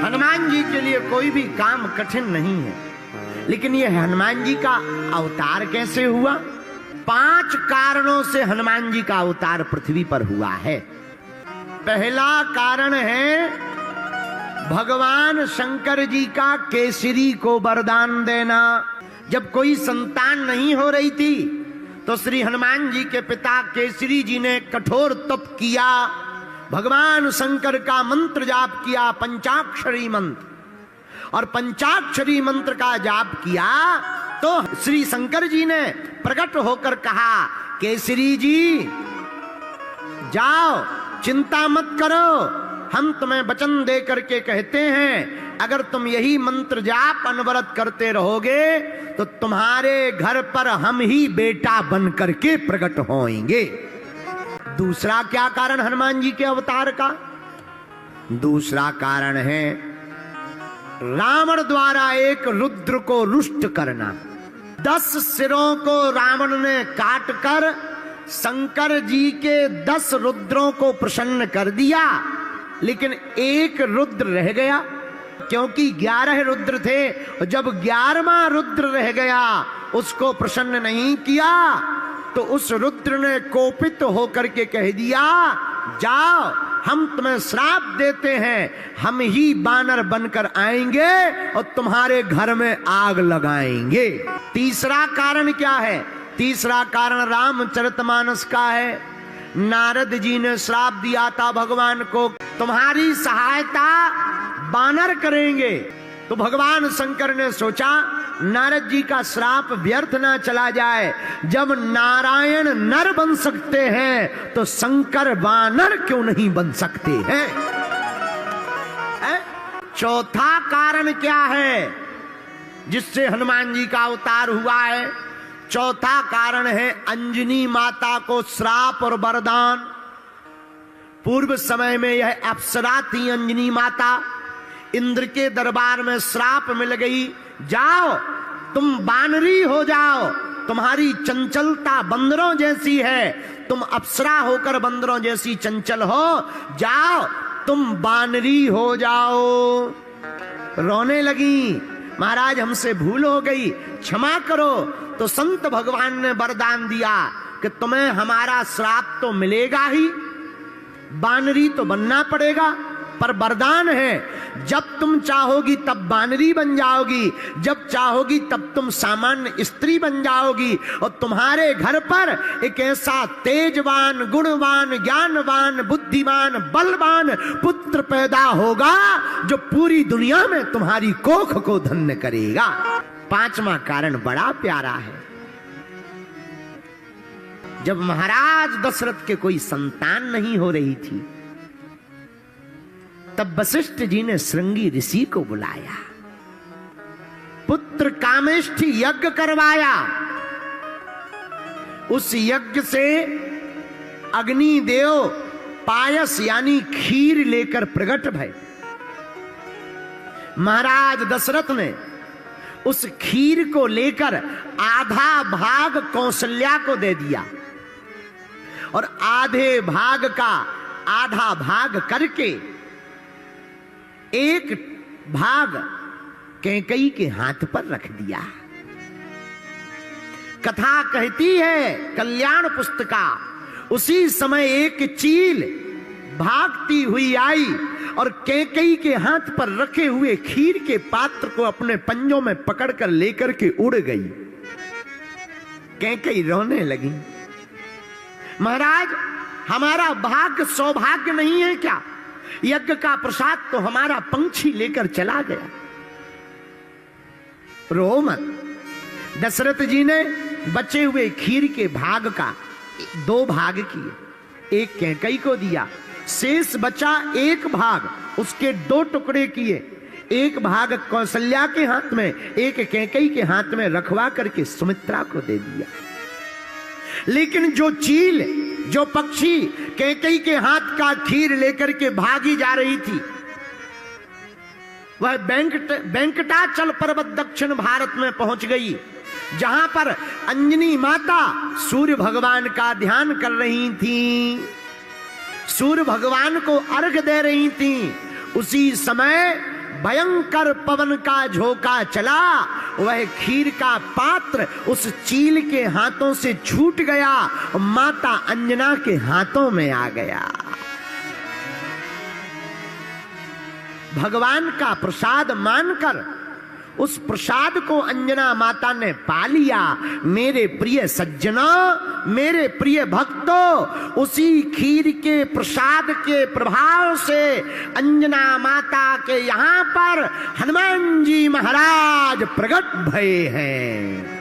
हनुमान जी के लिए कोई भी काम कठिन नहीं है। लेकिन ये हनुमान जी का अवतार कैसे हुआ? 5 कारणों से हनुमान जी का अवतार पृथ्वी पर हुआ है। पहला कारण है भगवान शंकर जी का केसरी को वरदान देना। जब कोई संतान नहीं हो रही थी तो श्री हनुमान जी के पिता केसरी जी ने कठोर तप किया, भगवान शंकर का मंत्र जाप किया, पंचाक्षरी मंत्र। और पंचाक्षरी मंत्र का जाप किया तो श्री शंकर जी ने प्रकट होकर कहा, केसरी जी जाओ, चिंता मत करो, हम तुम्हें वचन दे करके कहते हैं अगर तुम यही मंत्र जाप अनवरत करते रहोगे तो तुम्हारे घर पर हम ही बेटा बन करके प्रकट होएंगे। दूसरा क्या कारण हनुमान जी के अवतार का? दूसरा कारण है रावण द्वारा एक रुद्र को रुष्ट करना। 10 सिरों को रावण ने काट कर शंकर जी के 10 रुद्रों को प्रसन्न कर दिया, लेकिन एक रुद्र रह गया, क्योंकि 11 रुद्र थे। और जब 11वां रुद्र रह गया उसको प्रसन्न नहीं किया तो उस रुद्र ने कोपित होकर के कह दिया, जाओ हम तुम्हें श्राप देते हैं, हम ही बानर बनकर आएंगे और तुम्हारे घर में आग लगाएंगे। तीसरा कारण क्या है? तीसरा कारण रामचरितमानस का है। नारद जी ने श्राप दिया था भगवान को, तुम्हारी सहायता बानर करेंगे। तो भगवान शंकर ने सोचा नारद जी का श्राप व्यर्थ ना चला जाए, जब नारायण नर बन सकते हैं तो शंकर वानर क्यों नहीं बन सकते हैं? चौथा कारण क्या है जिससे हनुमान जी का अवतार हुआ है? चौथा कारण है अंजनी माता को श्राप और वरदान। पूर्व समय में यह अप्सरा थी अंजनी माता, इंद्र के दरबार में श्राप मिल गई, जाओ तुम बानरी हो जाओ, तुम्हारी चंचलता बंदरों जैसी है, तुम अप्सरा होकर बंदरों जैसी चंचल हो, जाओ तुम बानरी हो जाओ। रोने लगी, महाराज हमसे भूल हो गई, क्षमा करो। तो संत भगवान ने वरदान दिया कि तुम्हें हमारा श्राप तो मिलेगा ही, बानरी तो बनना पड़ेगा, पर वरदान है जब तुम चाहोगी तब बानरी बन जाओगी, जब चाहोगी तब तुम सामान्य स्त्री बन जाओगी, और तुम्हारे घर पर एक ऐसा तेजवान, गुणवान, ज्ञानवान, बुद्धिमान, बलवान पुत्र पैदा होगा जो पूरी दुनिया में तुम्हारी कोख को धन्य करेगा। 5वां कारण बड़ा प्यारा है। जब महाराज दशरथ के कोई संतान नहीं हो रही थी तब वशिष्ठ जी ने श्रृंगी ऋषि को बुलाया, पुत्र कामेष्ठी यज्ञ करवाया। उस यज्ञ से अग्निदेव पायस यानी खीर लेकर प्रकट भय। महाराज दशरथ ने उस खीर को लेकर आधा भाग कौशल्या को दे दिया और आधे भाग का आधा भाग करके एक भाग कैकेयी के हाथ पर रख दिया। कथा कहती है कल्याण पुस्तिका, उसी समय एक चील भागती हुई आई और कैकेयी के हाथ पर रखे हुए खीर के पात्र को अपने पंजों में पकड़कर लेकर के उड़ गई। कैकेयी रोने लगी, महाराज हमारा भाग्य सौभाग्य नहीं है क्या? यज्ञ का प्रसाद तो हमारा पंछी लेकर चला गया। रो मत। दशरथ जी ने बचे हुए खीर के भाग का 2 भाग किए, एक कैकेयी को दिया, शेष बचा एक भाग, उसके 2 टुकड़े किए, एक भाग कौशल्या के हाथ में, एक कैकेयी के हाथ में रखवा करके सुमित्रा को दे दिया। लेकिन जो चील, जो पक्षी कैकेयी के हाथ का खीर लेकर के भागी जा रही थी, वह वेंकटाचल पर्वत दक्षिण भारत में पहुंच गई, जहां पर अंजनी माता सूर्य भगवान का ध्यान कर रही थी, सूर्य भगवान को अर्घ दे रही थी। उसी समय भयंकर पवन का झोंका चला, वह खीर का पात्र उस चील के हाथों से छूट गया और माता अंजना के हाथों में आ गया। भगवान का प्रसाद मानकर उस प्रसाद को अंजना माता ने पा लिया। मेरे प्रिय सज्जनों, मेरे प्रिय भक्तों, उसी खीर के प्रसाद के प्रभाव से अंजना माता के यहाँ पर हनुमान जी महाराज प्रकट भये हैं।